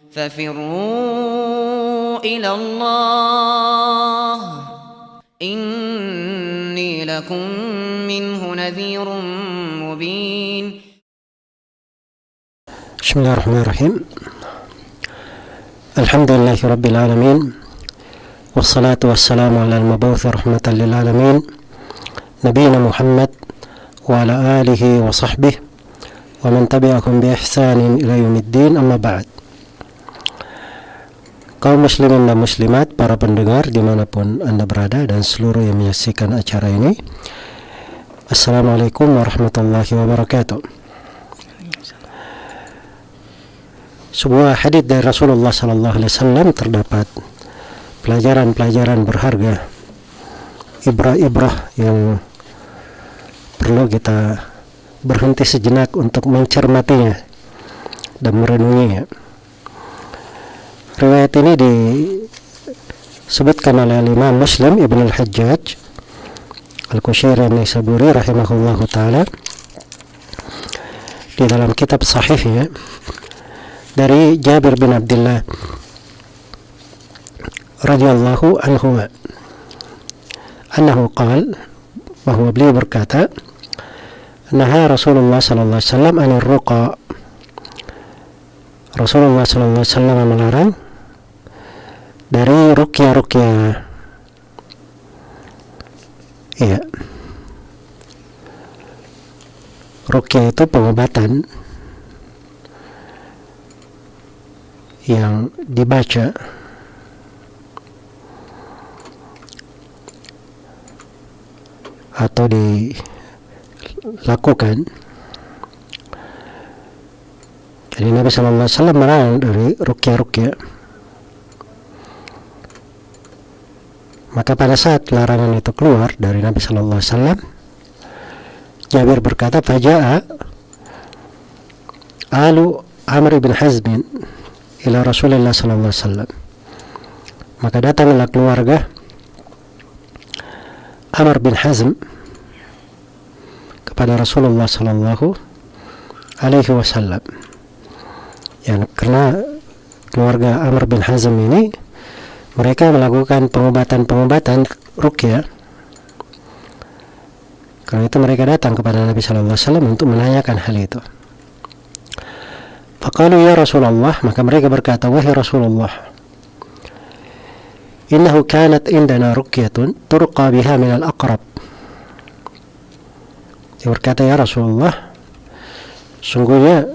ففروا إلى الله إني لكم منه نذير مبين. بسم الله الرحمن الرحيم. الحمد لله رب العالمين، والصلاة والسلام على المبعوث رحمة للعالمين نبينا محمد وعلى آله وصحبه ومن تبعهم بإحسان إلى يوم الدين. أما بعد. Kaum muslimin dan muslimat, para pendengar dimanapun Anda berada dan seluruh yang menyaksikan acara ini, Assalamualaikum warahmatullahi wabarakatuh. Sebuah hadits dari Rasulullah sallallahu alaihi wasallam terdapat pelajaran-pelajaran berharga, ibrah-ibrah yang perlu kita berhenti sejenak untuk mencermatinya dan merenunginya. Riwayat ini disebutkan oleh Imam Muslim Ibn al-Hajjaj Al-Qushayri An-Naisaburi rahimahullahu ta'ala di dalam kitab sahihnya dari Jabir bin Abdullah radhiyallahu anhu annahu qala, bahwa beliau berkata, naha Rasulullah sallallahu alaihi wasallam anir ruqa. Rasulullah sallallahu alaihi wasallam melarang dari ruqyah. Iya. Ruqyah itu pengobatan yang dibaca atau dilakukan. Jadi Nabi sallallahu alaihi wasallam melarang dari ruqyah. Maka pada saat larangan itu keluar dari Nabi sallallahu alaihi wasallam, Jabir berkata, faja'a alu Amr bin Hazm ila Rasulullah sallallahu alaihi wasallam. Maka datanglah keluarga Amr bin Hazm kepada Rasulullah sallallahu alaihi wasallam. Ya, karena keluarga Amr bin Hazm ini mereka melakukan pengobatan ruqyah. Karena itu mereka datang kepada Nabi sallallahu alaihi wasallam untuk menanyakan hal itu. Faqalu ya Rasulullah, maka mereka berkata, wahai Rasulullah, innahu kanat indana ruqyatun turqa biha min al-aqrab. Dia berkata, ya Rasulullah, sungguhnya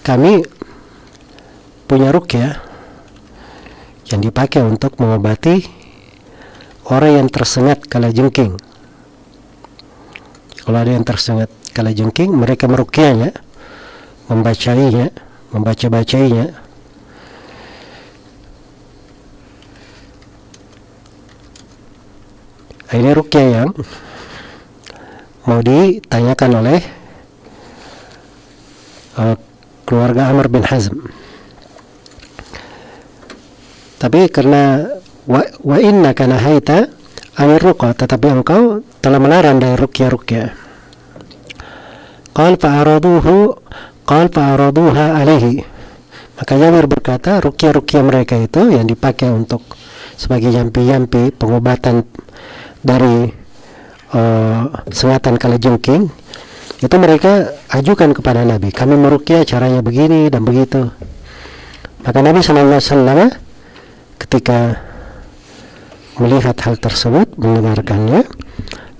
kami punya ruqyah yang dipakai untuk mengobati orang yang tersengat kalajengking. Kalau ada yang tersengat kalajengking, mereka meruqyahnya, membaca-bacainya. Ini ruqyah yang mau ditanyakan oleh keluarga Amr bin Hazm. Tapi karena wa innaka nahaita anir ruqa, tetapi engkau telah melarang dari ruqyah. Qal fa'araduha alaihi. Maka Jabir berkata, ruqyah mereka itu yang dipakai untuk sebagai yampi-yampi pengobatan dari sengatan kalajengking, itu mereka ajukan kepada Nabi, kami meruqyah caranya begini dan begitu. Maka Nabi sallallahu alaihi wasallam ketika melihat hal tersebut, mendengarkannya,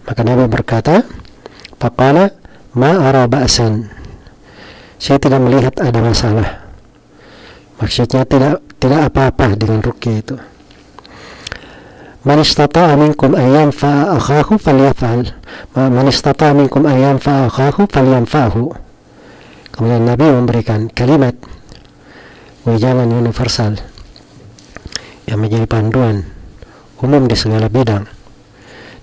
maka Nabi berkata, faqala ma ara ba'san, saya tidak melihat ada masalah. Maksudnya tidak apa-apa dengan ruqyah itu. Man istata'a minkum an yanfa'a akhahu falyaf'al. Man istata'a minkum an yanfa'a akhahu falyanfa'hu. Kemudian Nabi memberikan kalimat wejangan universal yang menjadi panduan umum di segala bidang.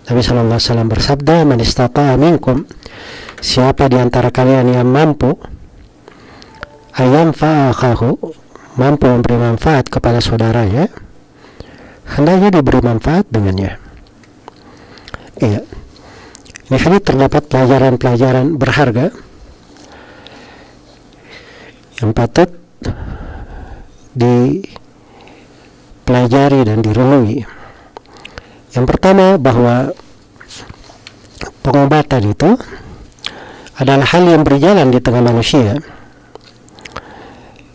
Nabi sallallahu alaihi wasallam bersabda, man istata'a minkum, siapa di antara kalian yang mampu ayanfa'a akhahu, mampu memberi manfaat kepada saudaranya, hendaknya diberi manfaat dengannya. Iya. Di sini terdapat pelajaran-pelajaran berharga yang patut dipelajari dan direnungi. Yang pertama, bahwa pengobatan itu adalah hal yang berjalan di tengah manusia.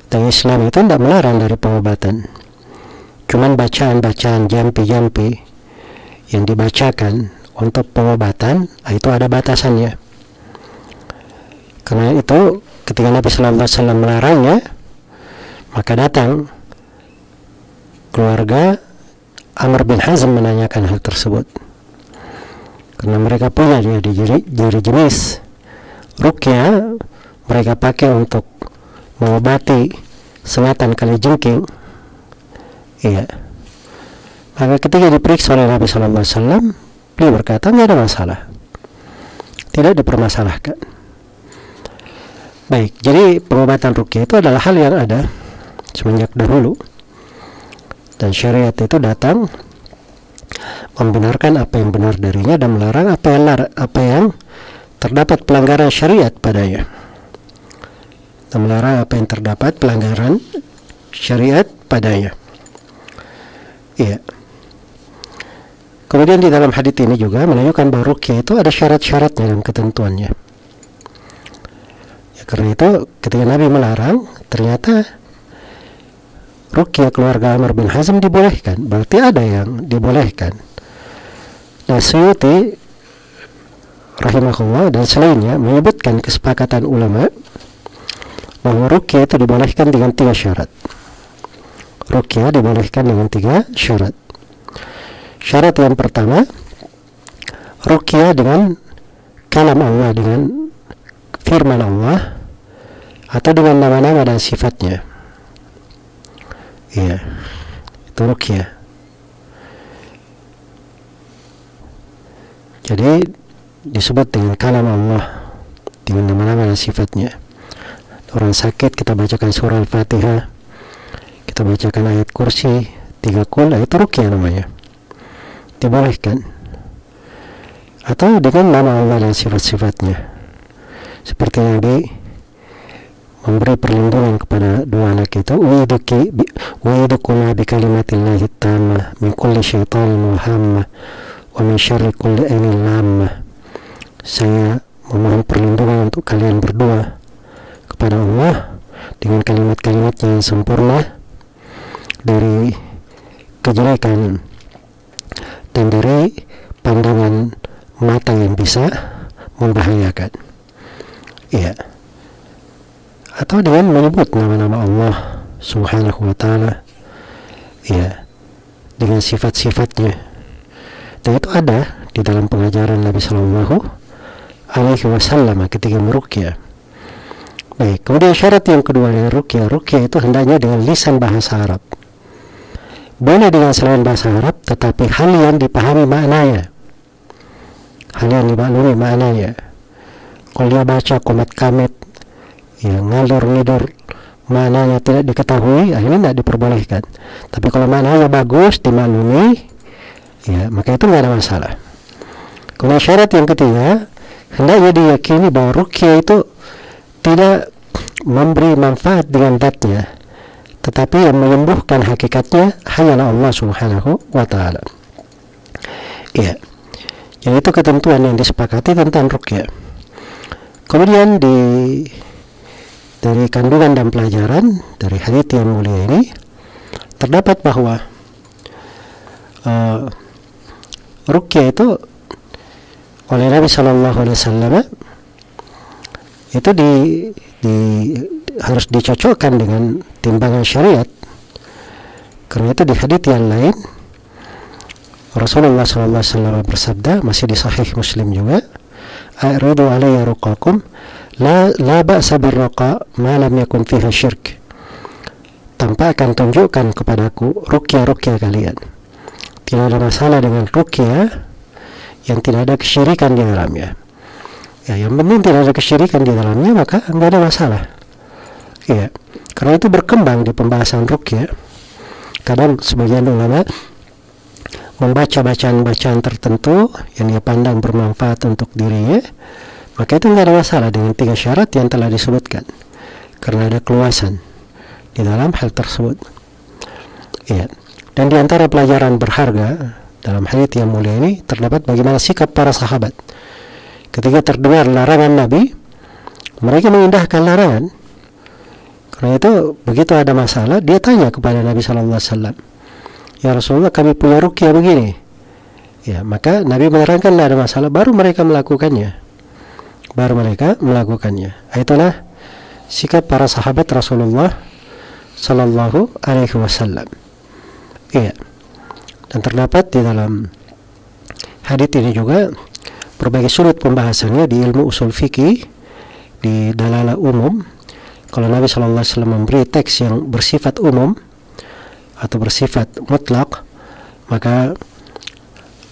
Dan Islam itu tidak melarang dari pengobatan. Cuman bacaan-bacaan jampi-jampi yang dibacakan untuk pengobatan, itu ada batasannya. Karena itu ketika Nabi Sallallahu Alaihi Wasallam melarangnya, maka datang keluarga Amr bin Hazm menanyakan hal tersebut. Karena mereka punya dari jenis ruqyah mereka pakai untuk mengobati sengatan kalajengking. Iya. Maka ketika diperiksa oleh Nabi Sallallahu Alaihi Wasallam, beliau berkata tidak ada masalah, tidak dipermasalahkan. Baik, jadi pengobatan ruqyah itu adalah hal yang ada semenjak dahulu, dan syariat itu datang membenarkan apa yang benar darinya dan melarang apa yang terdapat pelanggaran syariat padanya, dan melarang apa yang terdapat pelanggaran syariat padanya. Iya. Kemudian di dalam hadits ini juga menunjukkan bahwa ruqyah itu ada syarat-syaratnya dan ketentuannya. Ya, karena itu ketika Nabi melarang, ternyata ruqyah keluarga Amr bin Hazm dibolehkan, berarti ada yang dibolehkan. Nah, Suyuti rahimahullah dan selainnya menyebutkan kesepakatan ulama bahwa ruqyah itu dibolehkan dengan 3 syarat. Ruqyah dibolehkan dengan 3 syarat. Syarat yang pertama, ruqyah dengan kalam Allah, dengan firman Allah, atau dengan nama-nama dan sifatnya. Iya, itu ruqyah. Jadi disebut dengan kalam Allah, dengan nama-nama dan sifatnya. Orang sakit kita bacakan surah Al-Fatihah, kita bacakan ayat kursi, 3 qul, itu ruqyah namanya, dibolehkan. Atau dengan nama Allah dan sifat-sifatnya, seperti Nabi memberi perlindungan kepada 2 anak itu, wa'idukuma bi kalimatillahi tammah min kulli syaitanin wa hammah wa min syarri kulli ainin lammah. Saya memohon perlindungan untuk kalian berdua kepada Allah dengan kalimat-kalimatnya yang sempurna dari kejelekan dan dari pandangan mata yang bisa membahayakan. Iya. Atau dengan menyebut nama-nama Allah Subhanahu wa ta'ala, ya, dengan sifat-sifatnya. Dan itu ada di dalam pengajaran Nabi Sallallahu Alaihi Wasallam ketika meruqyah. Baik, kemudian syarat yang kedua dari ruqyah itu hendaknya dengan lisan bahasa Arab. Boleh dengan selain bahasa Arab, tetapi hal yang dipahami maknanya, hal yang dimaklumi maknanya. Kalau dia baca komat kamit yang ngalor-ngidur maknanya tidak diketahui, ini tidak diperbolehkan. Tapi kalau maknanya bagus, dimaklumi, ya, maka itu tidak ada masalah. Kemudian syarat yang ketiga, hendaknya diyakini bahwa ruqyah itu tidak memberi manfaat dengan zatnya, tetapi yang menyembuhkan hakikatnya hanyalah Allah Subhanahu wa ta'ala. Ya, jadi itu ketentuan yang disepakati tentang ruqyah. Kemudian dari kandungan dan pelajaran dari hadits yang mulia ini terdapat bahwa ruqyah itu oleh Nabi Sallallahu Alaihi Wasallam itu harus dicocokkan dengan timbangan syariat. Karena itu di hadits yang lain Rasulullah Sallallahu Alaihi Wasallam bersabda, masih di Sahih Muslim juga, "A'ridu alayya ruqakum la ba'sa birruqa ma lam yakun fiha syirk." Tampakkan, tunjukkan kepadaku ruqyah kalian. Tidak ada masalah dengan ruqyah yang tidak ada kesyirikan di dalamnya. Ya, yang penting tidak ada kesyirikan di dalamnya, maka enggak ada masalah. Ya, karena itu berkembang di pembahasan ruqyah. Kadang sebagian ulama membaca bacaan-bacaan tertentu yang dia pandang bermanfaat untuk dirinya, maka itu enggak ada masalah dengan 3 syarat yang telah disebutkan. Karena ada keluasan di dalam hal tersebut. Ya. Dan di antara pelajaran berharga dalam hadits yang mulia ini terdapat bagaimana sikap para sahabat ketika terdengar larangan Nabi. Mereka mengindahkan larangan. Karena itu begitu ada masalah, dia tanya kepada Nabi sallallahu alaihi wasallam, "Ya Rasulullah, kami punya ruqyah begini." Ya, maka Nabi menerangkan ada masalah, baru mereka melakukannya. Itulah sikap para sahabat Rasulullah sallallahu alaihi wasallam. Iya. Dan terdapat di dalam hadits ini juga berbagai sudut pembahasannya di ilmu usul fikih, di dalalah umum. Kalau Nabi sallallahu alaihi wasallam memberi teks yang bersifat umum atau bersifat mutlak, maka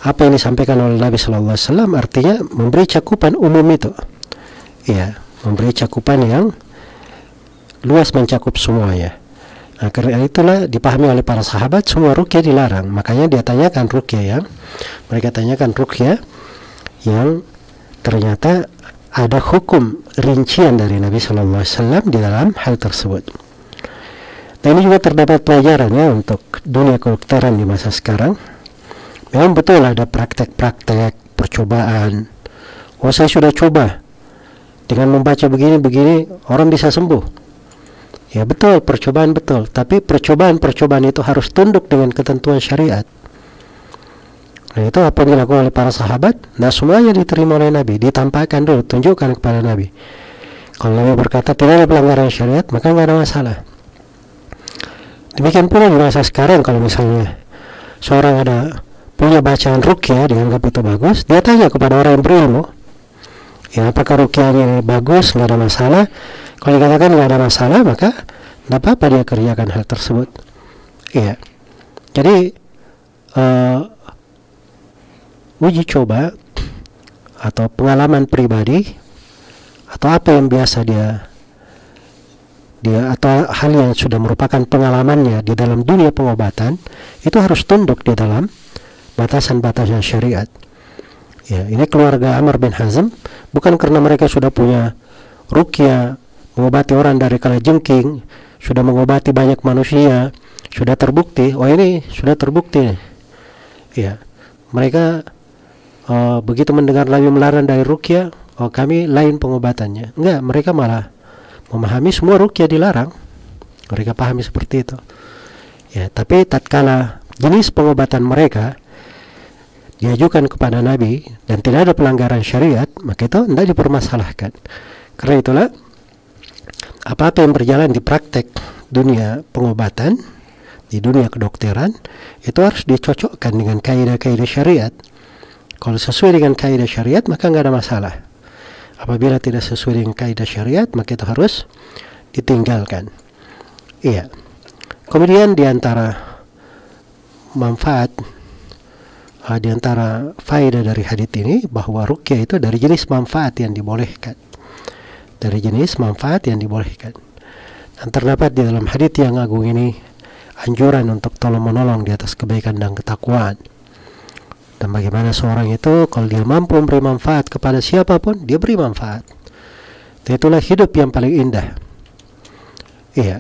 apa yang disampaikan oleh Nabi sallallahu alaihi wasallam artinya memberi cakupan umum itu. Iya, memberi cakupan yang luas, mencakup semuanya. Nah, karena itulah dipahami oleh para sahabat semua ruqyah dilarang. Makanya mereka tanyakan ruqyah yang ternyata ada hukum rincian dari Nabi Sallallahu Alaihi Wasallam di dalam hal tersebut. Nah, ini juga terdapat pelajarannya untuk dunia kedokteran di masa sekarang. Memang betul ada praktek-praktek percobaan. Oh, saya sudah coba dengan membaca begini orang bisa sembuh. Ya betul, percobaan betul, tapi percobaan itu harus tunduk dengan ketentuan syariat. Nah, itu apa yang dilakukan oleh para sahabat? Nah, semuanya diterima oleh Nabi, ditampakkan dulu, tunjukkan kepada Nabi. Kalau Nabi berkata tidak ada pelanggaran syariat, maka nggak ada masalah. Demikian pula di masa sekarang, kalau misalnya seorang ada punya bacaan ruqyah dianggap itu bagus, dia tanya kepada orang yang berilmu, ya apakah ruqyahnya bagus, nggak ada masalah. Kalau dikatakan nggak ada masalah, maka tidak apa-apa dia kerjakan hal tersebut. Iya. Jadi uji coba atau pengalaman pribadi atau apa yang biasa dia atau hal yang sudah merupakan pengalamannya di dalam dunia pengobatan itu harus tunduk di dalam batasan-batasan syariat. Ya, ini keluarga Amr bin Hazm bukan karena mereka sudah punya ruqyah mengobati orang dari kalajengking, sudah mengobati banyak manusia, sudah terbukti, oh ini sudah terbukti. Ya, mereka begitu mendengar Nabi melarang dari ruqyah, oh kami lain pengobatannya. Enggak, mereka malah memahami semua ruqyah dilarang. Mereka pahami seperti itu. Ya, tapi tatkala jenis pengobatan mereka diajukan kepada Nabi dan tidak ada pelanggaran syariat, maka itu tidak dipermasalahkan. Karena itulah apa-apa yang berjalan di praktek dunia pengobatan, di dunia kedokteran, itu harus dicocokkan dengan kaidah-kaidah syariat. Kalau sesuai dengan kaidah syariat, maka nggak ada masalah. Apabila tidak sesuai dengan kaidah syariat, maka itu harus ditinggalkan. Iya. Kemudian di antara manfaat, di antara faedah dari hadits ini, bahwa ruqyah itu dari jenis manfaat yang dibolehkan. Dan terdapat di dalam hadits yang agung ini anjuran untuk tolong menolong di atas kebaikan dan ketakwaan. Dan bagaimana seorang itu kalau dia mampu memberi manfaat kepada siapapun, dia beri manfaat. Dan itulah hidup yang paling indah. Iya.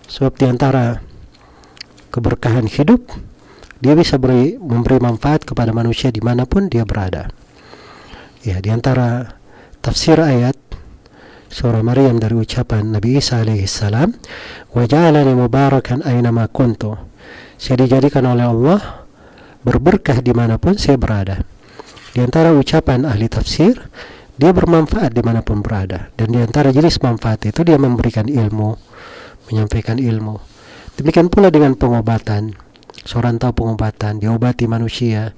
Sebab di antara keberkahan hidup, dia bisa memberi manfaat kepada manusia dimanapun dia berada. Ya, di antara tafsir ayat surah Maryam dari ucapan Nabi Isa alaihissalam, wa ja'alani mubarakan aynama kuntu, saya dijadikan oleh Allah berberkah dimanapun saya berada. Di antara ucapan ahli tafsir, dia bermanfaat dimanapun berada. Dan di antara jenis manfaat itu dia memberikan ilmu, menyampaikan ilmu. Demikian pula dengan pengobatan. Seorang tahu pengobatan, diobati manusia,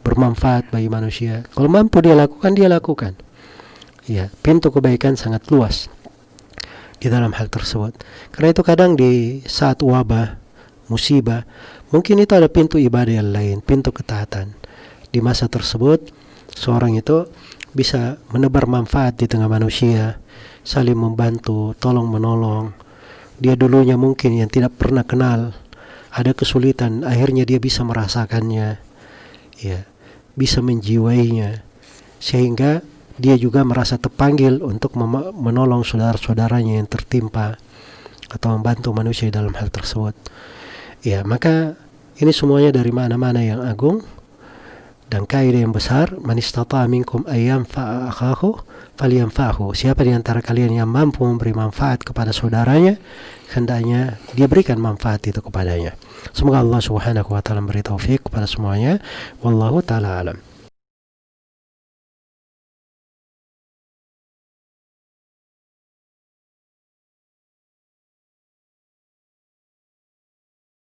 bermanfaat bagi manusia. Kalau mampu dia lakukan. Ya, pintu kebaikan sangat luas di dalam hal tersebut. Karena itu kadang di saat wabah, musibah, mungkin itu ada pintu ibadah yang lain, pintu ketaatan. Di masa tersebut, seorang itu bisa menebar manfaat di tengah manusia, saling membantu, tolong menolong. Dia dulunya mungkin yang tidak pernah kenal, ada kesulitan, akhirnya dia bisa merasakannya, ya, bisa menjiwainya, sehingga dia juga merasa terpanggil untuk menolong saudara-saudaranya yang tertimpa atau membantu manusia dalam hal tersebut. Ya, maka ini semuanya dari mana-mana yang agung dan kaidah yang besar. Man istata'a minkum ayyam fa'a akhahu falyanfa'hu. Siapa di antara kalian yang mampu memberi manfaat kepada saudaranya, hendaknya dia berikan manfaat itu kepadanya. Semoga Allah Subhanahu wa taala memberi taufik kepada semuanya. Wallahu taala alam.